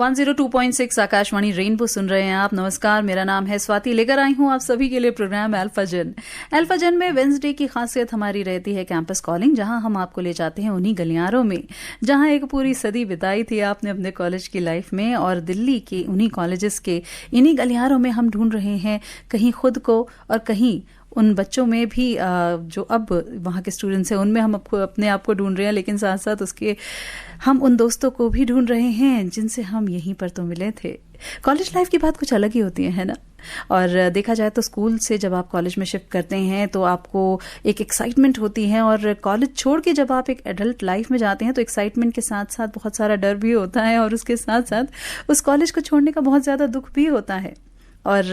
102.6 Akashvani rainbow सुन रहे हैं आप। नमस्कार, मेरा नाम है स्वाति। लेकर आई हूं आप सभी के लिए प्रोग्राम अल्फा जन। अल्फा जन में वेंसडे की खासियत हमारी रहती है कैंपस कॉलिंग, जहां हम आपको ले जाते हैं उन्हीं गलियारों में जहां एक पूरी सदी बिताई थी आपने अपने कॉलेज की लाइफ में। और दिल्ली के उन्हीं कॉलेजेस के इन्हीं गलियारों में हम ढूंढ रहे हैं कहीं खुद को और कहीं उन बच्चों में भी जो अब वहाँ के स्टूडेंट्स हैं उनमें हम अपने आप को ढूंढ रहे हैं, लेकिन साथ साथ उसके हम उन दोस्तों को भी ढूंढ रहे हैं जिनसे हम यहीं पर तो मिले थे। कॉलेज लाइफ की बात कुछ अलग ही होती है ना। और देखा जाए तो स्कूल से जब आप कॉलेज में शिफ्ट करते हैं तो आपको एक एक्साइटमेंट होती है, और कॉलेज छोड़ के जब आप एक एडल्ट लाइफ में जाते हैं तो एक्साइटमेंट के साथ साथ बहुत सारा डर भी होता है, और उसके साथ साथ उस कॉलेज को छोड़ने का बहुत ज़्यादा दुख भी होता है। और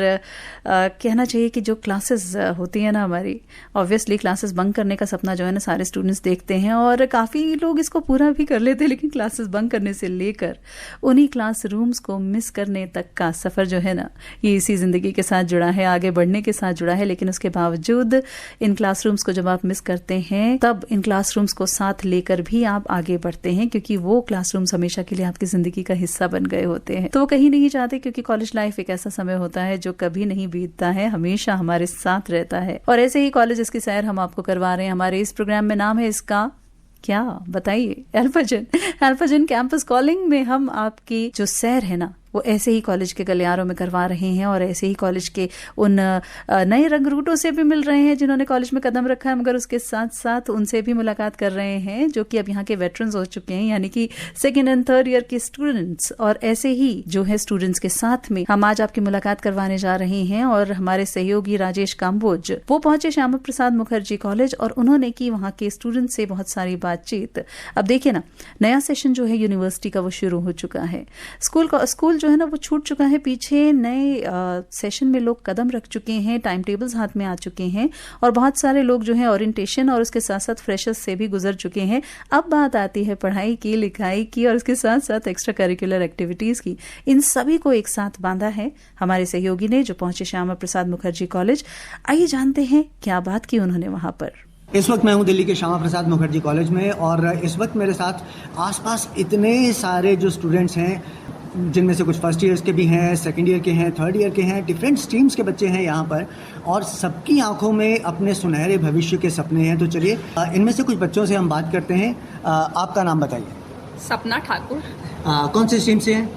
कहना चाहिए कि जो क्लासेस होती है ना हमारी, ऑब्वियसली क्लासेस बंक करने का सपना जो है ना सारे स्टूडेंट्स देखते हैं, और काफ़ी लोग इसको पूरा भी कर लेते हैं। लेकिन क्लासेस बंक करने से लेकर उन्हीं क्लास रूम्स को मिस करने तक का सफ़र जो है ना, ये इसी ज़िंदगी के साथ जुड़ा है, आगे बढ़ने के साथ जुड़ा है। लेकिन उसके बावजूद इन क्लासरूम्स को जब आप मिस करते हैं तब इन क्लासरूम्स को साथ लेकर भी आप आगे बढ़ते हैं, क्योंकि वो क्लासरूम्स हमेशा के लिए आपकी ज़िंदगी का हिस्सा बन गए होते हैं। तो वो कहीं नहीं जाते, क्योंकि कॉलेज लाइफ एक ऐसा समय होता है जो कभी नहीं बीतता है, हमेशा हमारे साथ रहता है। और ऐसे ही कॉलेज की सैर हम आपको करवा रहे हैं हमारे इस प्रोग्राम में। नाम है इसका क्या, बताइए? अल्फा जन। अल्फा जन कैंपस कॉलिंग में हम आपकी जो सैर है ना वो ऐसे ही कॉलेज के गलियारों में करवा रहे हैं, और ऐसे ही कॉलेज के उन नए रंग रूटों से भी मिल रहे हैं जिन्होंने कॉलेज में कदम रखा है, मगर उसके साथ साथ उनसे भी मुलाकात कर रहे हैं जो कि अब यहाँ के वेटरन्स हो चुके हैं, यानी कि सेकेंड एंड थर्ड ईयर के स्टूडेंट्स। और ऐसे ही जो है स्टूडेंट्स के साथ में हम आज आपकी मुलाकात करवाने जा रहे हैं। और हमारे सहयोगी राजेश काम्बोज वो पहुंचे श्यामा प्रसाद मुखर्जी कॉलेज, और उन्होंने की वहाँ के स्टूडेंट से बहुत सारी बातचीत। अब देखिए ना, नया सेशन जो है यूनिवर्सिटी का वो शुरू हो चुका है। स्कूल जो है ना वो छूट चुका है पीछे, नए सेशन में लोग कदम रख चुके हैं, टाइम टेबल्स हाथ में आ चुके हैं, और बहुत सारे लोग जो है ओरिएंटेशन और उसके साथ साथ फ्रेशर्स से भी गुजर चुके हैं। अब बात आती है पढ़ाई की, लिखाई की, और उसके साथ साथ एक्स्ट्रा करिकुलर एक्टिविटीज की। इन सभी को एक साथ बांधा है हमारे सहयोगी ने, जो पहुंचे श्यामा प्रसाद मुखर्जी कॉलेज। आइए जानते हैं क्या बात की उन्होंने वहां पर। इस वक्त मैं हूं दिल्ली के श्यामा प्रसाद मुखर्जी कॉलेज में, और इस वक्त मेरे साथ आसपास इतने सारे जो स्टूडेंट्स हैं, जिनमें से कुछ फर्स्ट ईयर्स के भी हैं, सेकंड ईयर के हैं, थर्ड ईयर के हैं, डिफरेंट स्ट्रीम्स के बच्चे हैं यहाँ पर, और सबकी आंखों में अपने सुनहरे भविष्य के सपने हैं। तो चलिए इनमें से कुछ बच्चों से हम बात करते हैं। आपका नाम बताइए। सपना ठाकुर। कौन से स्ट्रीम से हैं?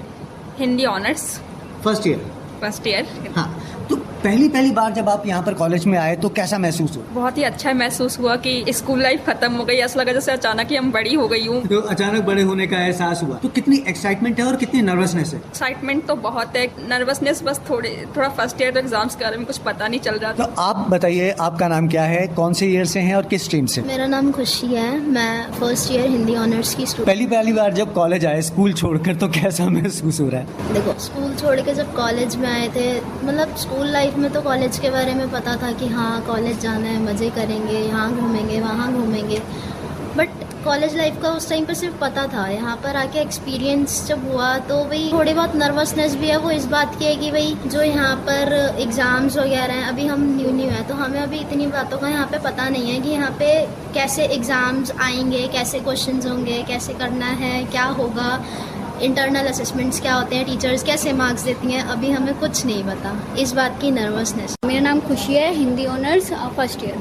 Hindi honours, first year. हाँ, तो पहली बार जब आप यहाँ पर कॉलेज में आए तो कैसा महसूस हुआ? बहुत ही अच्छा महसूस हुआ कि स्कूल लाइफ खत्म हो गई। ऐसा लगा जैसे अचानक ही हम बड़ी हो गई हूँ। तो अचानक बड़े होने का एहसास हुआ। तो कितनी एक्साइटमेंट है और कितनी नर्वसनेस है? एक्साइटमेंट तो बहुत है, नर्वसनेस बस थोड़ा फर्स्ट ईयर एग्जाम्स के बारे में कुछ पता नहीं चल रहा था। तो आप बताइए, आपका नाम क्या है, कौन से ईयर से हैं और किस स्ट्रीम से? मेरा नाम खुशी है, मैं फर्स्ट ईयर हिंदी ऑनर्स की स्टूडेंट। पहली बार जब कॉलेज आए स्कूल छोड़कर, तो कैसा महसूस हो रहा है? देखो, स्कूल छोड़ के जब कॉलेज में आए थे, मतलब स्कूल लाइफ में तो कॉलेज के बारे में पता था कि हाँ कॉलेज जाना है, मज़े करेंगे, यहाँ घूमेंगे वहाँ घूमेंगे, बट कॉलेज लाइफ का उस टाइम पर सिर्फ पता था। यहाँ पर आके एक्सपीरियंस जब हुआ तो भाई थोड़ी बहुत नर्वसनेस भी है। वो इस बात की है कि भाई जो यहाँ पर एग्ज़ाम्स वगैरह हैं, अभी हम न्यू हैं तो हमें अभी इतनी बातों का यहाँ पे पता नहीं है कि यहाँ पे कैसे एग्ज़ाम्स आएंगे, कैसे क्वेश्चंस होंगे, कैसे करना है, क्या होगा, इंटरनल असेसमेंट्स क्या होते हैं, टीचर्स कैसे मार्क्स देती हैं, अभी हमें कुछ नहीं पता। इस बात की नर्वसनेस। मेरा नाम खुशी है, हिंदी ऑनर्स फर्स्ट ईयर।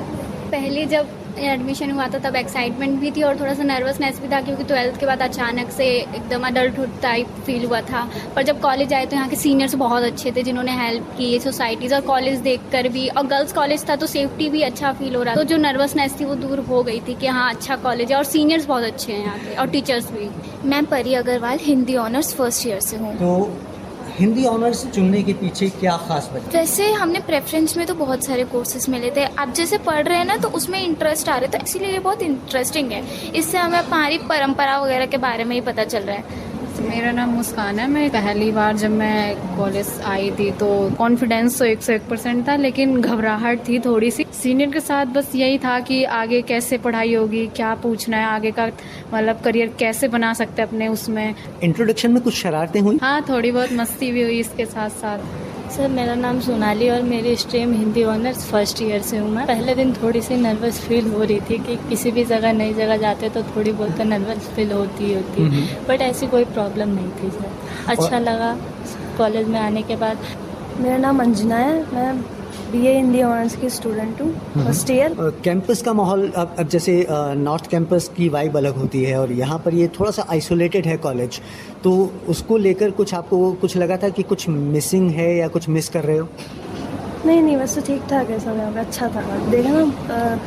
पहले जब एडमिशन हुआ था तब एक्साइटमेंट भी थी और थोड़ा सा नर्वसनेस भी था, क्योंकि 12th के बाद अचानक से एकदम अडल्टहुड टाइप फील हुआ था। पर जब कॉलेज आए तो यहाँ के सीनियर्स बहुत अच्छे थे, जिन्होंने हेल्प की सोसाइटीज़, और कॉलेज देखकर भी, और गर्ल्स कॉलेज था तो सेफ्टी भी अच्छा फील हो रहा था। तो जो नर्वसनेस थी वो दूर हो गई थी कि हाँ अच्छा कॉलेज है, और सीनियर्स बहुत अच्छे हैं यहाँ के, और टीचर्स भी। मैं Pari Agarwal, Hindi honours first year से हूँ। तो हिंदी ऑनर्स चुनने के पीछे क्या खास वजह? वैसे हमने प्रेफरेंस में तो बहुत सारे कोर्सेज मिले थे, अब जैसे पढ़ रहे हैं ना तो उसमें इंटरेस्ट आ रहा है, तो इसीलिए ये बहुत इंटरेस्टिंग है। इससे हमें हमारी परंपरा वगैरह के बारे में ही पता चल रहा है। मेरा नाम मुस्कान है। मैं पहली बार जब मैं कॉलेज आई थी तो कॉन्फिडेंस तो 101% था, लेकिन घबराहट थी थोड़ी सी। सीनियर के साथ बस यही था कि आगे कैसे पढ़ाई होगी, क्या पूछना है, आगे का मतलब करियर कैसे बना सकते हैं अपने उसमें। इंट्रोडक्शन में कुछ शरारतें हुई? हाँ, थोड़ी बहुत मस्ती भी हुई इसके साथ साथ। सर मेरा नाम सोनाली और मेरी stream Hindi honours first year से हूँ मैं। पहले दिन थोड़ी सी नर्वस फील हो रही थी कि किसी भी जगह नई जगह जाते तो थोड़ी बहुत तो नर्वस फील होती बट ऐसी कोई प्रॉब्लम नहीं थी सर। अच्छा लगा कॉलेज में आने के बाद। मेरा नाम अंजना है, मैं बीए हिंदी ऑनर्स की स्टूडेंट हूँ, फर्स्ट ईयर। कैंपस का माहौल अब जैसे नॉर्थ कैंपस की वाइब अलग होती है और यहाँ पर ये थोड़ा सा आइसोलेटेड है कॉलेज, तो उसको लेकर कुछ आपको कुछ लगा था कि कुछ मिसिंग है या कुछ मिस कर रहे हो? नहीं वैसे ठीक ठाक है सब यहाँ पे, अच्छा था। देखा ना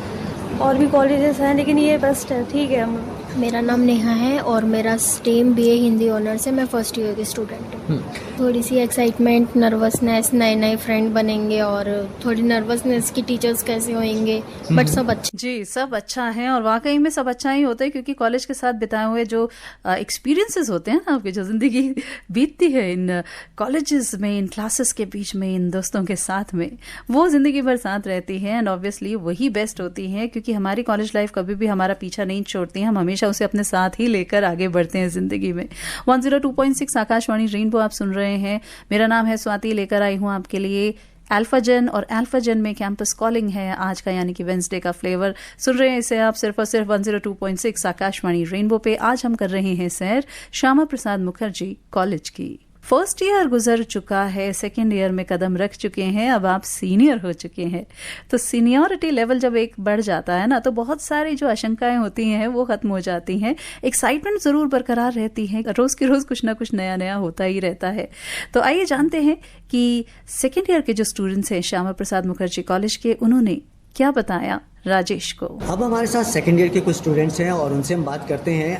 और भी कॉलेजेस हैं लेकिन ये बेस्ट है, ठीक है। मेरा नाम नेहा है और मेरा स्ट्रीम बीए हिंदी ऑनर्स है, मैं फर्स्ट ईयर की स्टूडेंट हूँ। थोड़ी सी एक्साइटमेंट, नर्वसनेस, नए नए फ्रेंड बनेंगे और थोड़ी नर्वसनेस की टीचर्स कैसे होंगे, बट सब अच्छा। जी, सब अच्छा है और वाकई में सब अच्छा ही होता है क्योंकि कॉलेज के साथ बिताए हुए जो एक्सपीरियंसेस होते हैं ना, आपकी जो जिंदगी बीतती है इन कॉलेजेस में, इन क्लासेस के बीच में, इन दोस्तों के साथ में, वो जिंदगी भर साथ रहती है एंड ऑब्वियसली वही बेस्ट होती है क्योंकि हमारी कॉलेज लाइफ कभी भी हमारा पीछा नहीं छोड़ती है, हम हमेशा उसे अपने साथ ही लेकर आगे बढ़ते हैं जिंदगी में। 102.6 आकाशवाणी रेनबो आप सुन रहे हैं। मेरा नाम है स्वाति, लेकर आई हूं आपके लिए अल्फाजन और अल्फाजन में कैंपस कॉलिंग है आज का, यानी कि वेंसडे का फ्लेवर सुन रहे हैं इसे आप सिर्फ और सिर्फ 102.6 आकाशवाणी रेनबो पे। आज हम कर रहे हैं सैर श्यामा प्रसाद मुखर्जी कॉलेज की। फर्स्ट ईयर गुजर चुका है, सेकेंड ईयर में कदम रख चुके हैं, अब आप सीनियर हो चुके हैं। तो सीनियरिटी लेवल जब एक बढ़ जाता है ना तो बहुत सारी जो आशंकाएं होती हैं वो खत्म हो जाती हैं, एक्साइटमेंट जरूर बरकरार रहती है, रोज की रोज कुछ ना कुछ नया नया होता ही रहता है। तो आइए जानते हैं कि सेकेंड ईयर के जो स्टूडेंट्स हैं श्यामा प्रसाद मुखर्जी कॉलेज के, उन्होंने क्या बताया राजेश को। अब हमारे साथ सेकेंड ईयर के कुछ स्टूडेंट्स हैं और उनसे हम बात करते हैं।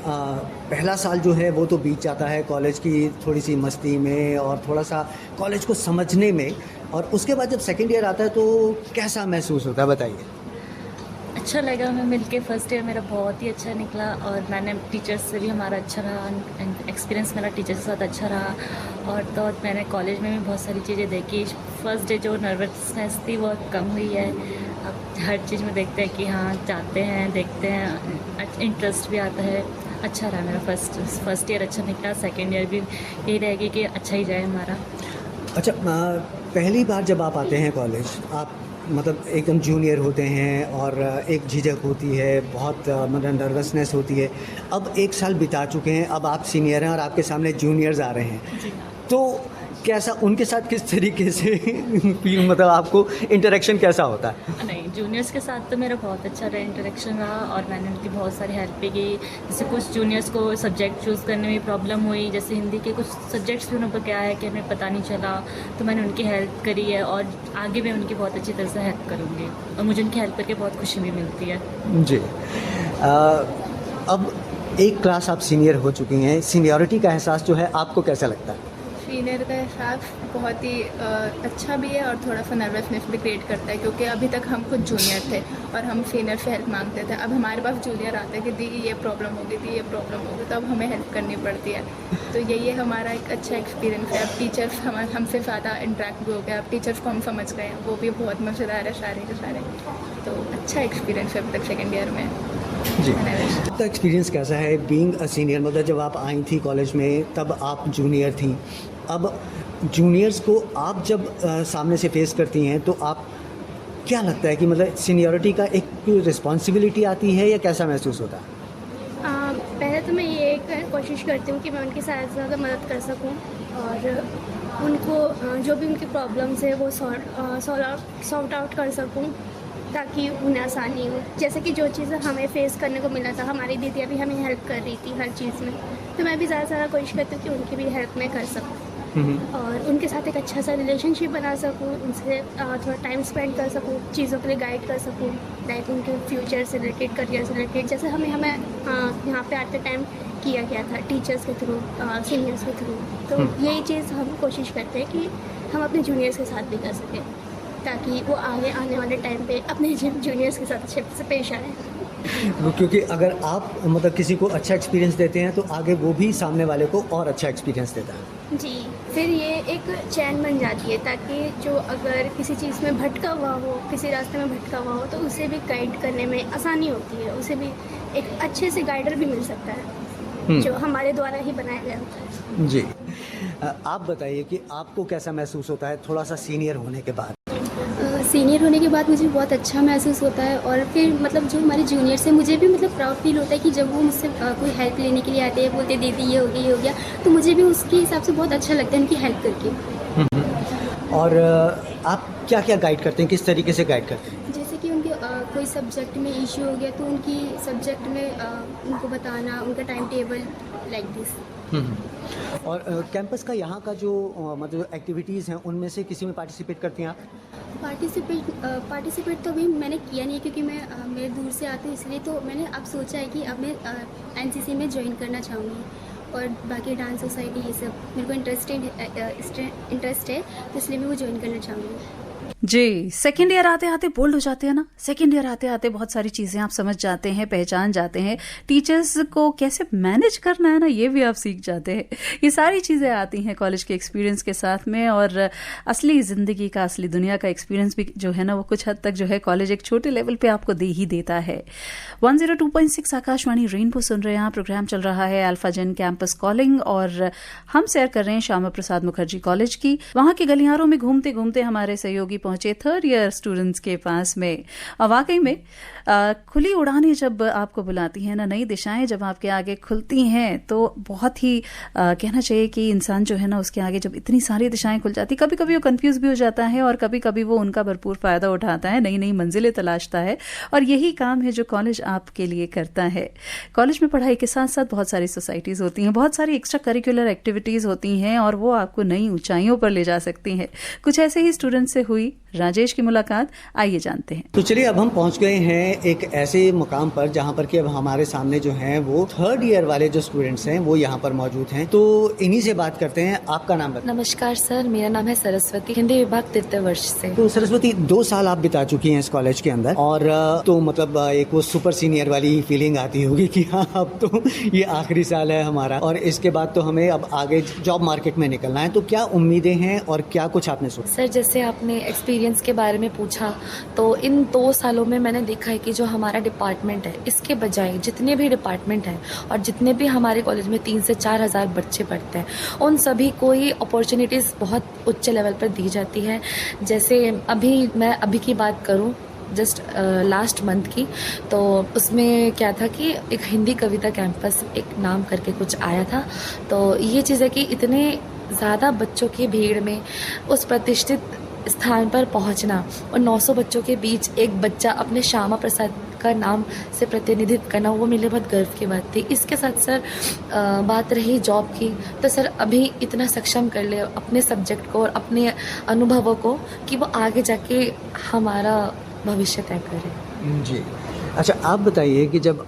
पहला साल जो है वो तो बीत जाता है कॉलेज की थोड़ी सी मस्ती में और थोड़ा सा कॉलेज को समझने में, और उसके बाद जब सेकेंड ईयर आता है तो कैसा महसूस होता है, बताइए। अच्छा लगा, मैं मिलके फर्स्ट ईयर मेरा बहुत ही अच्छा निकला और मैंने टीचर्स से भी हमारा अच्छा रहा, एक्सपीरियंस मेरा टीचर्स के साथ अच्छा रहा और तो मैंने कॉलेज में भी बहुत सारी चीज़ें देखी। फर्स्ट डे जो नर्वसनेस थी वो कम हुई है, अब हर चीज़ में देखते हैं कि हाँ जाते हैं, देखते हैं, इंटरेस्ट भी आता है। अच्छा रहा मेरा फर्स्ट ईयर, अच्छा निकला। सेकेंड ईयर भी यही रहेगी कि अच्छा ही जाए हमारा। अच्छा, पहली बार जब आप आते हैं कॉलेज, आप मतलब एकदम जूनियर होते हैं और एक झिझक होती है, बहुत मतलब नर्वसनेस होती है। अब एक साल बिता चुके हैं, अब आप सीनियर हैं और आपके सामने जूनियर्स आ रहे हैं, तो कैसा उनके साथ किस तरीके से फील, मतलब आपको इंटरेक्शन कैसा होता है? नहीं, जूनियर्स के साथ तो मेरा बहुत अच्छा इंटरेक्शन रहा और मैंने उनकी बहुत सारी हेल्प भी की। जैसे कुछ जूनियर्स को सब्जेक्ट चूज़ करने में प्रॉब्लम हुई, जैसे हिंदी के कुछ सब्जेक्ट्स भी उन पर क्या है कि हमें पता नहीं चला, तो मैंने उनकी हेल्प करी है और आगे भी उनकी बहुत अच्छी तरह से हेल्प करूँगी और मुझे उनकी हेल्प करके बहुत खुशी भी मिलती है। जी। अब एक क्लास आप सीनियर हो चुकी हैं, सीनियरिटी का एहसास जो है आपको कैसा लगता है? सीनियर का एहसास बहुत ही अच्छा भी है और थोड़ा सा नर्वसनेस भी क्रिएट करता है क्योंकि अभी तक हम खुद जूनियर थे और हम सीनियर से हेल्प मांगते थे। अब हमारे पास जूनियर आता है कि दी ये प्रॉब्लम होगी, दी ये प्रॉब्लम होगी, तो अब हमें हेल्प करनी पड़ती है। तो यही है हमारा एक अच्छा एक्सपीरियंस है। अब टीचर्स हमसे ज़्यादा इंटरेक्ट भी हो गया, अब टीचर्स को हम समझ गए हैं, वो भी बहुत मज़ेदार है सारे के सारे। तो अच्छा एक्सपीरियंस है अब तक सेकेंड ईयर में। जी, आपका एक्सपीरियंस कैसा है बीइंग अ सीनियर? मतलब जब आप आई थी कॉलेज में तब आप जूनियर थी, अब जूनियर्स को आप जब सामने से फेस करती हैं तो आप क्या लगता है कि मतलब सीनियरिटी का एक रिस्पॉन्सिबिलिटी आती है या कैसा महसूस होता है? पहले तो मैं ये कोशिश करती हूँ कि मैं उनकी ज़्यादा मदद कर सकूँ और उनको जो भी उनकी प्रॉब्लम्स है वो सॉर्ट आउट कर सकूँ ताकि उन्हें आसानी हो। जैसे कि जो चीज़ें हमें फेस करने को मिला था, हमारी दीदियाँ भी हमें हेल्प कर रही थी हर चीज़ में, तो मैं भी ज़्यादा से ज़्यादा कोशिश करती हूँ कि उनकी भी हेल्प मैं कर सकूँ और उनके साथ एक अच्छा सा रिलेशनशिप बना सकूँ, उनसे थोड़ा टाइम स्पेंड कर सकूँ, चीज़ों के लिए गाइड कर सकूँ, लाइक उनके फ्यूचर से रिलेटेड, करियर से रिलेटेड, जैसे हमें यहाँ पे आते टाइम किया गया था टीचर्स के थ्रू, सीनियर्स के थ्रू। तो यही चीज़ हम कोशिश करते हैं कि हम अपने जूनियर्स के साथ भी कर सकें ताकि वो आगे आने वाले टाइम पे अपने जूनियर्स के साथ अच्छे से पेश आए। क्योंकि अगर आप मतलब किसी को अच्छा एक्सपीरियंस देते हैं तो आगे वो भी सामने वाले को और अच्छा एक्सपीरियंस देता है। जी, फिर ये एक चैन बन जाती है ताकि जो अगर किसी चीज़ में भटका हुआ हो, किसी रास्ते में भटका हुआ हो, तो उसे भी गाइड करने में आसानी होती है, उसे भी एक अच्छे से गाइडर भी मिल सकता है जो हमारे द्वारा ही बनाया गया होता है। जी, आप बताइए कि आपको कैसा महसूस होता है थोड़ा सा सीनियर होने के बाद? सीनियर होने के बाद मुझे बहुत अच्छा महसूस होता है और फिर मतलब जो हमारे जूनियर्स हैं मुझे भी मतलब प्राउड फील होता है कि जब वो मुझसे कोई हेल्प लेने के लिए आते हैं, बोलते दीदी ये हो गया, तो मुझे भी उसके हिसाब से बहुत अच्छा लगता है उनकी हेल्प करके। और आप क्या क्या गाइड करते हैं, किस तरीके से गाइड करते हैं? जैसे कि उनके कोई सब्जेक्ट में इश्यू हो गया तो उनकी सब्जेक्ट में उनको बताना, उनका टाइम टेबल लाइक दिस। और कैंपस का यहाँ का जो मतलब एक्टिविटीज़ हैं उनमें से किसी में पार्टिसिपेट करती हैं आप? पार्टिसिपेट तो अभी मैंने किया नहीं है क्योंकि मैं दूर से आती हूँ, इसलिए तो मैंने अब सोचा है कि अब मैं एनसीसी में ज्वाइन करना चाहूँगी और बाकी डांस सोसाइटी ये सब मेरे को इंटरेस्ट है तो इसलिए मैं वो ज्वाइन करना चाहूँगी। जी, सेकेंड ईयर आते आते बोल्ड हो जाते हैं ना। सेकेंड ईयर आते आते बहुत सारी चीजें आप समझ जाते हैं, पहचान जाते हैं, टीचर्स को कैसे मैनेज करना है ना ये भी आप सीख जाते हैं। ये सारी चीजें आती हैं कॉलेज के एक्सपीरियंस के साथ में और असली जिंदगी का, असली दुनिया का एक्सपीरियंस भी जो है ना वो कुछ हद तक जो है कॉलेज एक छोटे लेवल पे आपको दे ही देता है। 102.6 आकाशवाणी रेनबो सुन रहे हैं आप। प्रोग्राम चल रहा है अल्फा जेन कैंपस कॉलिंग और हम सैर कर रहे हैं श्यामा प्रसाद मुखर्जी कॉलेज की। वहां के गलियारों में घूमते घूमते हमारे सहयोगी पहुंचे थर्ड ईयर स्टूडेंट्स के पास में। वाकई में खुली उड़ानें जब आपको बुलाती हैं ना, नई दिशाएं जब आपके आगे खुलती हैं तो बहुत ही कहना चाहिए कि इंसान जो है ना उसके आगे जब इतनी सारी दिशाएं खुल जाती, कभी कभी वो कंफ्यूज भी हो जाता है और कभी कभी वो उनका भरपूर फायदा उठाता है, नई नई मंजिलें तलाशता है और यही काम है जो कॉलेज आपके लिए करता है। कॉलेज में पढ़ाई के साथ साथ बहुत सारी सोसाइटीज होती हैं, बहुत सारी एक्स्ट्रा करिकुलर एक्टिविटीज होती हैं और वो आपको नई ऊंचाइयों पर ले जा सकती हैं। कुछ ऐसे ही स्टूडेंट से हुई राजेश की मुलाकात, आइए जानते हैं। तो चलिए अब हम पहुंच गए हैं एक ऐसे मुकाम पर जहां पर कि अब हमारे सामने जो हैं वो थर्ड ईयर वाले जो स्टूडेंट्स हैं वो यहाँ पर मौजूद हैं। तो इन्हीं से बात करते हैं। आपका नाम बताइए। नमस्कार सर, मेरा नाम है सरस्वती, हिंदी विभाग तृतीय वर्ष से। तो सरस्वती 2 साल आप बिता चुकी हैं इस कॉलेज के अंदर और तो मतलब एक वो सुपर सीनियर वाली फीलिंग आती होगी कि हाँ अब तो ये आखिरी साल है हमारा और इसके बाद तो हमें अब आगे जॉब मार्केट में निकलना है। तो क्या उम्मीदें हैं और क्या कुछ आपने सोचा? सर जैसे आपने एक्सपीरियंस के बारे में पूछा तो इन 2 सालों में मैंने देखा है कि जो हमारा डिपार्टमेंट है इसके बजाय जितने भी डिपार्टमेंट हैं और जितने भी हमारे कॉलेज में 3 से 4 हज़ार बच्चे पढ़ते हैं उन सभी को ही अपॉर्चुनिटीज़ बहुत उच्च लेवल पर दी जाती है। जैसे मैं अभी की बात करूँ जस्ट लास्ट मंथ की, तो उसमें क्या था कि एक हिंदी कविता कैंपस एक नाम करके कुछ आया था। तो ये चीज़ है कि इतने ज़्यादा बच्चों की भीड़ में उस प्रतिष्ठित स्थान पर पहुंचना और 900 बच्चों के बीच एक बच्चा अपने श्यामा प्रसाद का नाम से प्रतिनिधित्व करना, वो मेरे लिए बहुत गर्व की बात थी। इसके साथ सर बात रही जॉब की, तो सर अभी इतना सक्षम कर ले अपने सब्जेक्ट को और अपने अनुभवों को कि वो आगे जाके हमारा भविष्य तय करे। जी अच्छा, आप बताइए कि जब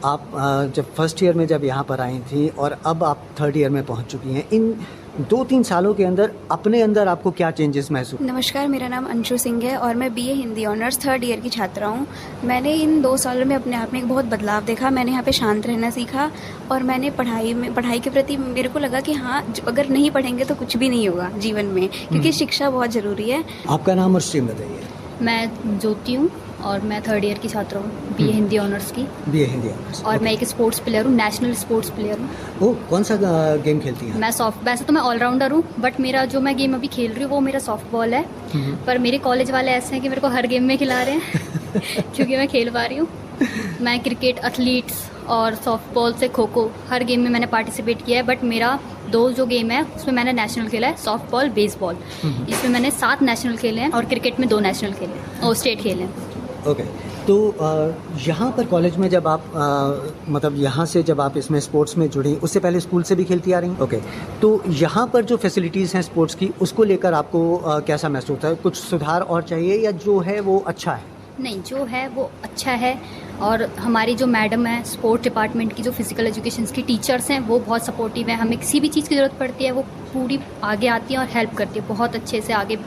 फर्स्ट ईयर में जब यहाँ पर आई थी और अब आप थर्ड ईयर में पहुँच चुकी हैं, इन 2-3 सालों के अंदर अपने अंदर आपको क्या चेंजेस महसूस? नमस्कार, मेरा नाम अंशु सिंह है और मैं BA Hindi honours third year की छात्रा हूँ। मैंने इन 2 सालों में अपने आप में एक बहुत बदलाव देखा। मैंने यहाँ पे शांत रहना सीखा और मैंने पढ़ाई के प्रति मेरे को लगा कि हाँ, अगर नहीं पढ़ेंगे तो कुछ भी नहीं होगा जीवन में, क्योंकि शिक्षा बहुत ज़रूरी है। आपका नाम और स्ट्रीम बताइए। मैं ज्योति हूँ और मैं थर्ड ईयर की छात्रा हूँ, बीए हिंदी ऑनर्स की। BA Hindi honours. और मैं एक स्पोर्ट्स प्लेयर हूँ, नेशनल स्पोर्ट्स प्लेयर हूँ। ओह, कौन सा गेम खेलती हैं? वैसे तो मैं ऑलराउंडर हूँ, बट मेरा जो मैं गेम अभी खेल रही हूँ वो मेरा सॉफ्ट बॉल है। पर मेरे कॉलेज वाले ऐसे हैं कि मेरे को हर गेम में खिला रहे हैं क्योंकि मैं खेल पा रही हूँ। मैं क्रिकेट, एथलीट्स और सॉफ्ट बॉल से खो खो हर गेम में मैंने पार्टिसिपेट किया है। बट मेरा 2 जो गेम है उसमें मैंने नेशनल खेला है, सॉफ्ट बॉल, बेसबॉल। इसमें मैंने 7 नेशनल खेले हैं और क्रिकेट में 2 नेशनल खेले हैं और स्टेट खेले हैं। ओके, तो यहाँ पर कॉलेज में जब आप मतलब यहाँ से जब आप इसमें स्पोर्ट्स में जुड़ी, उससे पहले स्कूल से भी खेलती आ रही हैं? ओके, तो यहाँ पर जो फैसिलिटीज़ हैं स्पोर्ट्स की, उसको लेकर आपको कैसा महसूस होता है? कुछ सुधार और चाहिए या जो है वो अच्छा है? नहीं, जो है वो अच्छा है और हमारी जो मैडम है स्पोर्ट्स डिपार्टमेंट की, जो फिजिकल एजुकेशन की टीचर्स हैं वो बहुत सपोर्टिव है। हमें किसी भी चीज़ की ज़रूरत पड़ती है वो पूरी आगे आती है और हेल्प करती है, बहुत अच्छे से आगे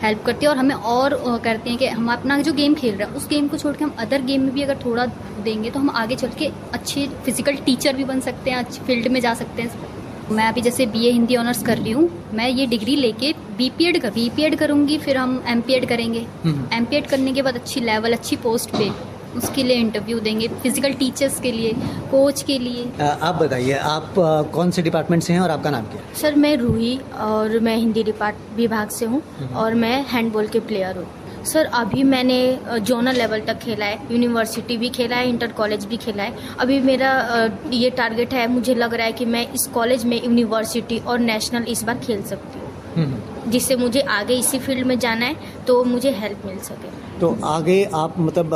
हेल्प करती है। और हमें और करते हैं कि हम अपना जो गेम खेल रहे हैं उस गेम को छोड़ के हम अदर गेम में भी अगर थोड़ा देंगे तो हम आगे चल के अच्छे फिजिकल टीचर भी बन सकते हैं, अच्छी फील्ड में जा सकते हैं। मैं अभी जैसे बीए हिंदी ऑनर्स कर रही हूँ, मैं ये डिग्री लेके बीपीएड करूँगी, फिर हम एमपीएड करेंगे। एमपीएड करने के बाद अच्छी लेवल, अच्छी पोस्ट पे उसके लिए इंटरव्यू देंगे, फिजिकल टीचर्स के लिए, कोच के लिए। आप बताइए, आप कौन से डिपार्टमेंट से हैं और आपका नाम क्या है? सर मैं रूही और मैं हिंदी विभाग से हूँ और मैं हैंडबॉल के प्लेयर हूँ। सर अभी मैंने जोनल लेवल तक खेला है, यूनिवर्सिटी भी खेला है, इंटर कॉलेज भी खेला है। अभी मेरा ये टारगेट है, मुझे लग रहा है कि मैं इस कॉलेज में यूनिवर्सिटी और नेशनल इस बार खेल सकती हूँ, जिससे मुझे आगे इसी फील्ड में जाना है तो मुझे हेल्प मिल सके। तो आगे आप मतलब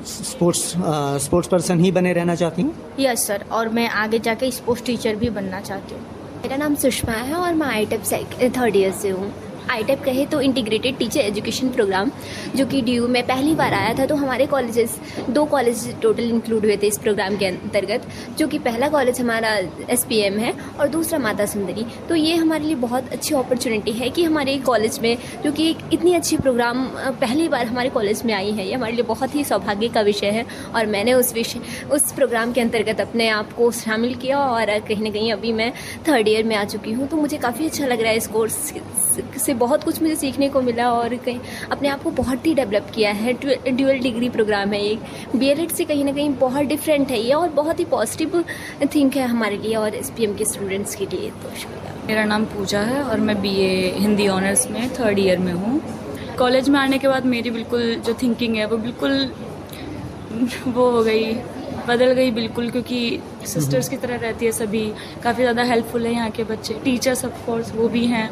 स्पोर्ट्स पर्सन ही बने रहना चाहती हूँ? यस सर, और मैं आगे जाके स्पोर्ट्स टीचर भी बनना चाहती हूँ। मेरा नाम सुषमा है और मैं ITEP 3rd ईयर से हूँ। ITEP कहे तो इंटीग्रेटेड टीचर एजुकेशन प्रोग्राम, जो कि DU में पहली बार आया था। तो हमारे कॉलेजेस 2 कॉलेज टोटल इंक्लूड हुए थे इस प्रोग्राम के अंतर्गत, जो कि पहला कॉलेज हमारा SPM है और दूसरा माता सुंदरी। तो ये हमारे लिए बहुत अच्छी अपॉर्चुनिटी है कि हमारे कॉलेज में जो कि एक इतनी अच्छी प्रोग्राम पहली बार हमारे कॉलेज में आई है, ये हमारे लिए बहुत ही सौभाग्य का विषय है। और मैंने उस प्रोग्राम के अंतर्गत अपने आप को शामिल किया और कहीं ना कहीं अभी मैं 3rd ईयर में आ चुकी हूँ। तो मुझे काफ़ी अच्छा लग रहा है, इस कोर्स से बहुत कुछ मुझे सीखने को मिला और कहीं अपने आप को बहुत ही डेवलप किया है। ड्यूअल डिग्री प्रोग्राम है एक, BLED से कहीं ना कहीं बहुत डिफरेंट है ये और बहुत ही पॉजिटिव थिंक है हमारे लिए और SPM के स्टूडेंट्स के लिए। तो शुक्रिया। मेरा नाम पूजा है और मैं BA हिंदी ऑनर्स में 3rd ईयर में हूँ। कॉलेज में आने के बाद मेरी बिल्कुल जो थिंकिंग है वो बिल्कुल वो हो गई, बदल गई बिल्कुल, क्योंकि सिस्टर्स की तरह रहती है सभी, काफ़ी ज़्यादा हेल्पफुल है यहाँ के बच्चे। टीचर्स ऑफ कोर्स वो भी हैं,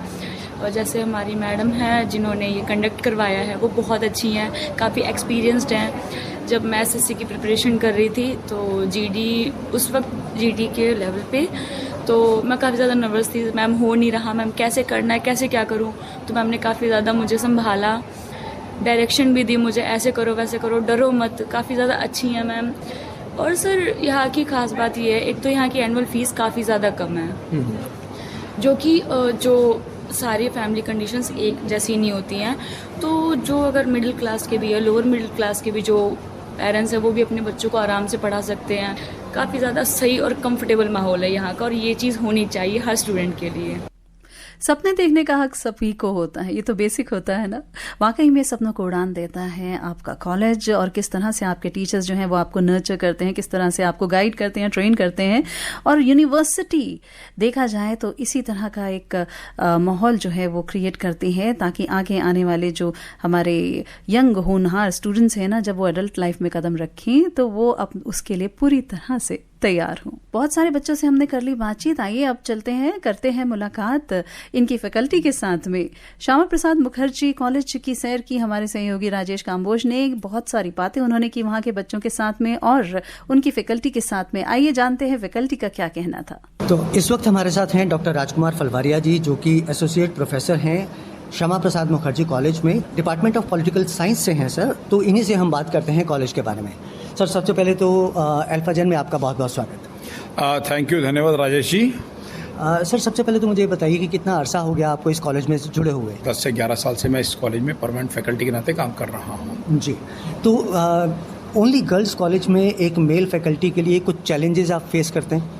और जैसे हमारी मैडम हैं जिन्होंने ये कंडक्ट करवाया है वो बहुत अच्छी हैं, काफ़ी एक्सपीरियंस्ड हैं। जब मैं SSC की प्रिपरेशन कर रही थी तो GD उस वक्त GD के लेवल पे तो मैं काफ़ी ज़्यादा नर्वस थी, मैम हो नहीं रहा, मैम कैसे करना है, कैसे क्या करूँ। तो मैम ने काफ़ी ज़्यादा मुझे संभाला, डायरेक्शन भी दी मुझे, ऐसे करो वैसे करो, डरो मत, काफ़ी ज़्यादा अच्छी हैं मैम। और सर यहाँ की ख़ास बात ये है, एक तो यहाँ की एनुअल फ़ीस काफ़ी ज़्यादा कम है, जो कि जो सारी फैमिली कंडीशंस एक जैसी नहीं होती हैं। तो जो अगर मिडिल क्लास के भी है, लोअर मिडिल क्लास के भी जो पेरेंट्स हैं वो भी अपने बच्चों को आराम से पढ़ा सकते हैं। काफ़ी ज़्यादा सही और कंफर्टेबल माहौल है यहाँ का, और ये चीज़ होनी चाहिए हर स्टूडेंट के लिए। सपने देखने का हक सभी को होता है, ये तो बेसिक होता है ना। वाकई में सपनों को उड़ान देता है आपका कॉलेज, और किस तरह से आपके टीचर्स जो हैं वो आपको नर्चर करते हैं, किस तरह से आपको गाइड करते हैं, ट्रेन करते हैं। और यूनिवर्सिटी देखा जाए तो इसी तरह का एक माहौल जो है वो क्रिएट करती है, ताकि आगे आने वाले जो हमारे यंग होनहार स्टूडेंट्स हैं ना, जब वो एडल्ट लाइफ में कदम रखें तो वो अब उसके लिए पूरी तरह से तैयार हूँ। बहुत सारे बच्चों से हमने कर ली बातचीत, आइए अब चलते हैं, करते हैं मुलाकात इनकी फैकल्टी के साथ में। श्यामा प्रसाद मुखर्जी कॉलेज की सैर की हमारे सहयोगी राजेश काम्बोज ने, बहुत सारी बातें उन्होंने की वहाँ के बच्चों के साथ में और उनकी फैकल्टी के साथ में। आइए जानते हैं फैकल्टी का क्या कहना था। तो इस वक्त हमारे साथ हैं डॉक्टर राजकुमार फलवारिया जी, जो कि एसोसिएट प्रोफेसर हैं श्यामा प्रसाद मुखर्जी कॉलेज में, डिपार्टमेंट ऑफ पॉलिटिकल साइंस से हैं सर। तो इन्हीं से हम बात करते हैं कॉलेज के बारे में। सर सबसे पहले तो अल्फाजन में आपका बहुत बहुत स्वागत। थैंक यू, धन्यवाद राजेश जी। सर सबसे पहले तो मुझे बताइए कि कितना अरसा हो गया आपको इस कॉलेज में जुड़े हुए? 10 से 11 साल से मैं इस कॉलेज में परमानेंट फैकल्टी के नाते काम कर रहा हूँ। जी, तो ओनली गर्ल्स कॉलेज में एक मेल फैकल्टी के लिए कुछ चैलेंजेस आप फेस करते हैं?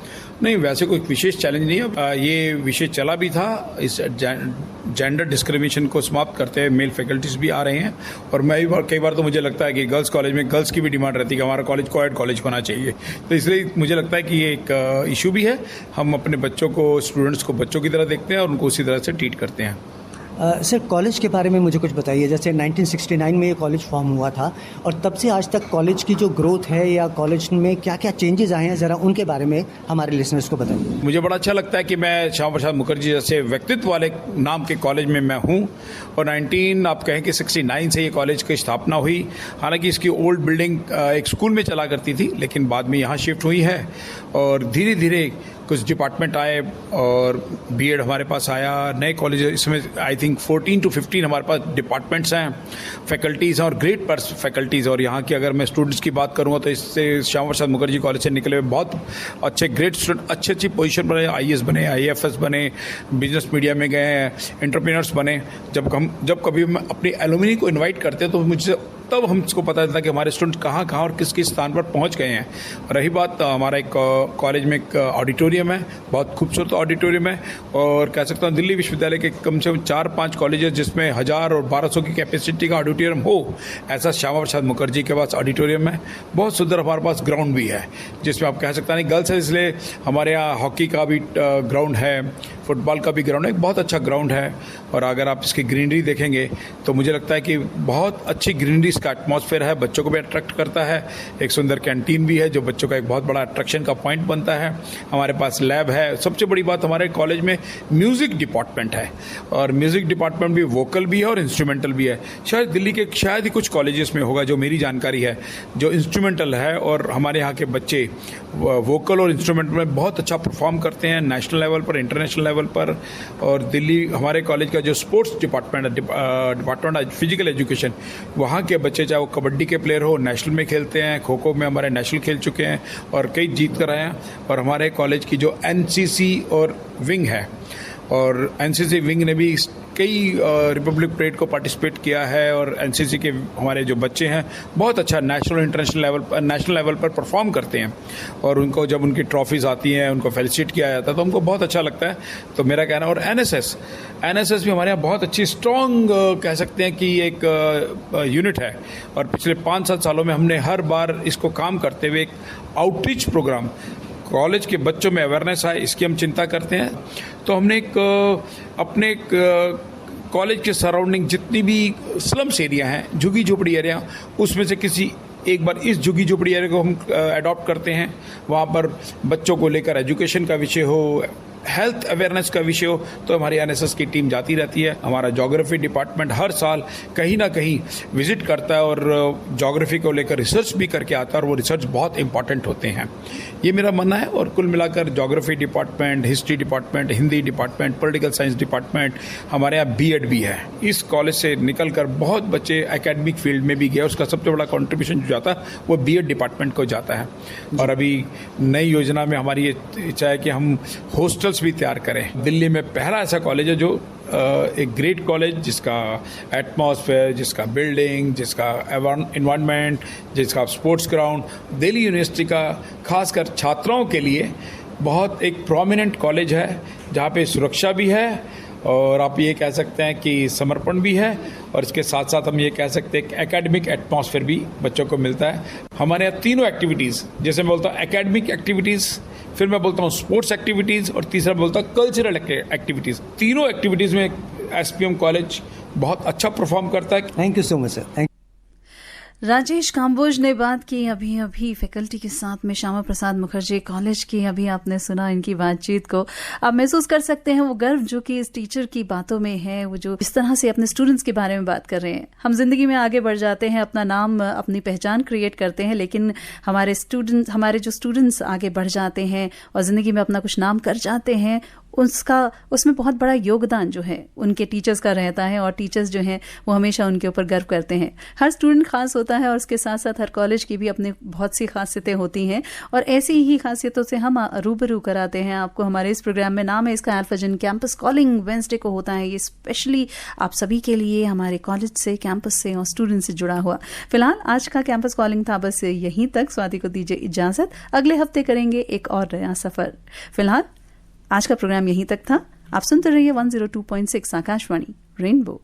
नहीं, वैसे कोई विशेष चैलेंज नहीं है। ये विषय चला भी था, इस जेंडर डिस्क्रिमिनेशन को समाप्त करते हैं, मेल फैकल्टीज भी आ रहे हैं। और मैं भी कई बार तो मुझे लगता है कि गर्ल्स कॉलेज में गर्ल्स की भी डिमांड रहती है कि हमारा कॉलेज कोएड कॉलेज होना चाहिए। तो इसलिए मुझे लगता है कि ये एक इशू भी है। हम अपने बच्चों को, स्टूडेंट्स को बच्चों की तरह देखते हैं और उनको उसी तरह से ट्रीट करते हैं। सर कॉलेज के बारे में मुझे कुछ बताइए। जैसे 1969 में ये कॉलेज फॉर्म हुआ था और तब से आज तक कॉलेज की जो ग्रोथ है या कॉलेज में क्या क्या चेंजेस आए हैं, ज़रा उनके बारे में हमारे लिसनर्स को बताइए। मुझे बड़ा अच्छा लगता है कि मैं श्यामा प्रसाद मुखर्जी जैसे व्यक्तित्व वाले नाम के कॉलेज में मैं हूँ। और 69 से ये कॉलेज की स्थापना हुई। हालांकि इसकी ओल्ड बिल्डिंग एक स्कूल में चला करती थी, लेकिन बाद में यहाँ शिफ्ट हुई है और धीरे धीरे कुछ डिपार्टमेंट आए और बीएड हमारे पास आया, नए कॉलेज, इसमें आई थिंक 14 to 15 हमारे पास डिपार्टमेंट्स हैं, फैकल्टीज़ हैं और ग्रेट फैकल्टीज़। और यहाँ की अगर मैं स्टूडेंट्स की बात करूँगा तो इससे श्यामा प्रसाद मुखर्जी कॉलेज से निकले हुए बहुत अच्छे ग्रेट स्टूडेंट अच्छी पोजीशन पर IAS बने, IAFS बने, बिजनेस मीडिया में गए, एंटरप्रेन्योर्स बने। जब कभी हम अपनी एलुमनी को इन्वाइट करते हैं तो मुझसे तब हमको पता चलता है कि हमारे स्टूडेंट कहाँ कहाँ और किस किस स्थान पर पहुँच गए हैं। रही बात, हमारा एक कॉलेज में एक ऑडिटोरियम है, बहुत खूबसूरत ऑडिटोरियम है, और कह सकता हूँ दिल्ली विश्वविद्यालय के कम से कम 4-5 कॉलेजेस जिसमें 1000 और 1200 की कैपेसिटी का ऑडिटोरियम हो, ऐसा श्यामा प्रसाद मुखर्जी के पास ऑडिटोरियम है। बहुत सुंदर हमारे पास ग्राउंड भी है जिसमें आप कह सकते हैं गर्ल्स है, इसलिए हमारे यहाँ हॉकी का भी ग्राउंड है, फुटबॉल का भी ग्राउंड है, एक बहुत अच्छा ग्राउंड है। और अगर आप इसकी ग्रीनरी देखेंगे तो मुझे लगता है कि बहुत अच्छी ग्रीनरी इसका एटमॉस्फेयर है, बच्चों को भी अट्रैक्ट करता है। एक सुंदर कैंटीन भी है जो बच्चों का एक बहुत बड़ा अट्रैक्शन का पॉइंट बनता है। हमारे पास लैब है। सबसे बड़ी बात, हमारे कॉलेज में म्यूज़िक डिपार्टमेंट है, और म्यूज़िक डिपार्टमेंट भी वोकल भी है और इंस्ट्रूमेंटल भी है। शायद दिल्ली के शायद ही कुछ कॉलेजेस में होगा, जो मेरी जानकारी है, जो इंस्ट्रूमेंटल है। और हमारे यहाँ के बच्चे वोकल और इंस्ट्रूमेंट में बहुत अच्छा परफॉर्म करते हैं, नेशनल लेवल पर, इंटरनेशनल लेवल पर। और दिल्ली हमारे कॉलेज का जो स्पोर्ट्स डिपार्टमेंट है, डिपार्टमेंट ऑफ फिजिकल एजुकेशन, वहाँ के बच्चे चाहे वो कबड्डी के प्लेयर हो, नेशनल में खेलते हैं, खो खो में हमारे नेशनल खेल चुके हैं और कई जीत कर आए हैं। और हमारे कॉलेज की जो एनसीसी और विंग है, और एनसीसी विंग ने भी कई रिपब्लिक परेड को पार्टिसिपेट किया है, और एनसीसी के हमारे जो बच्चे हैं बहुत अच्छा नेशनल लेवल पर परफॉर्म करते हैं। और उनको जब उनकी ट्रॉफीज़ आती हैं, उनको फेलिसिटेट किया जाता है, तो हमको बहुत अच्छा लगता है। तो मेरा कहना, और एनएसएस भी हमारे यहाँ बहुत अच्छी स्ट्रॉन्ग कह सकते हैं कि एक यूनिट है। और पिछले 5-7 सालों में हमने हर बार इसको काम करते हुए एक आउटरीच प्रोग्राम, कॉलेज के बच्चों में अवेयरनेस आए, इसकी हम चिंता करते हैं। तो हमने अपने कॉलेज के सराउंडिंग जितनी भी स्लम्स एरिया हैं, झुग्गी झोपड़ी एरिया, उसमें से किसी एक बार इस झुग्गी झोपड़ी एरिया को हम अडॉप्ट करते हैं। वहाँ पर बच्चों को लेकर एजुकेशन का विषय हो, हेल्थ अवेयरनेस का विषय हो, तो हमारी एनएसएस की टीम जाती रहती है। हमारा ज्योग्राफी डिपार्टमेंट हर साल कहीं ना कहीं विजिट करता है और ज्योग्राफी को लेकर रिसर्च भी करके आता है, और वो रिसर्च बहुत इंपॉर्टेंट होते हैं, ये मेरा मानना है। और कुल मिलाकर geography department, history department, Hindi department, political science department, हमारे यहाँ बीएड भी है। इस कॉलेज से निकल कर बहुत बच्चे एकेडमिक फील्ड में भी गए, उसका सबसे बड़ा कॉन्ट्रीब्यूशन जो जाता है वो बीएड डिपार्टमेंट को जाता है। और अभी नई योजना में हमारी ये इच्छा है कि हम हॉस्टल भी तैयार करें। दिल्ली में पहला ऐसा कॉलेज है जो एक ग्रेट कॉलेज, जिसका एटमॉस्फेयर, जिसका बिल्डिंग, जिसका एनवायरनमेंट, जिसका स्पोर्ट्स ग्राउंड, दिल्ली यूनिवर्सिटी का खासकर छात्राओं के लिए बहुत एक प्रोमिनेंट कॉलेज है, जहाँ पे सुरक्षा भी है और आप ये कह सकते हैं कि समर्पण भी है, और इसके साथ साथ हम ये कह सकते हैं कि एकेडमिक एटमॉस्फेयर भी बच्चों को मिलता है। हमारे यहाँ तीनों एक्टिविटीज़, जैसे मैं बोलता हूँ एकेडमिक एक्टिविटीज़, फिर मैं बोलता हूँ स्पोर्ट्स एक्टिविटीज़, और तीसरा बोलता हूँ कल्चरल एक्टिविटीज़। तीनों एक्टिविटीज़ में एसपीएम कॉलेज बहुत अच्छा परफॉर्म करता है। Thank you so much sir. Rajesh Kamboj ने बात की अभी फैकल्टी के साथ में श्यामा प्रसाद मुखर्जी कॉलेज की। अभी आपने सुना इनकी बातचीत को, आप महसूस कर सकते हैं वो गर्व जो कि इस टीचर की बातों में है, वो जो इस तरह से अपने स्टूडेंट्स के बारे में बात कर रहे हैं। हम जिंदगी में आगे बढ़ जाते हैं, अपना नाम, अपनी पहचान क्रिएट करते हैं, लेकिन हमारे जो स्टूडेंट्स आगे बढ़ जाते हैं और जिंदगी में अपना कुछ नाम कर जाते हैं, उसमें बहुत बड़ा योगदान जो है उनके टीचर्स का रहता है, और टीचर्स जो हैं वो हमेशा उनके ऊपर गर्व करते हैं। हर स्टूडेंट खास होता है, और उसके साथ साथ हर कॉलेज की भी अपनी बहुत सी खासियतें होती हैं, और ऐसी ही खासियतों से हम रूबरू कराते हैं आपको हमारे इस प्रोग्राम में। नाम है इसका एल्फाजन कैंपस कॉलिंग। वेंसडे को होता है ये स्पेशली आप सभी के लिए, हमारे कॉलेज से, कैंपस से और स्टूडेंट से जुड़ा हुआ। फिलहाल आज का कैंपस कॉलिंग था बस यहीं तक। स्वाति को दीजिए इजाजत, अगले हफ्ते करेंगे एक और नया सफर। फिलहाल आज का प्रोग्राम यहीं तक था। आप सुनते रहिए 102.6 आकाशवाणी रेनबो।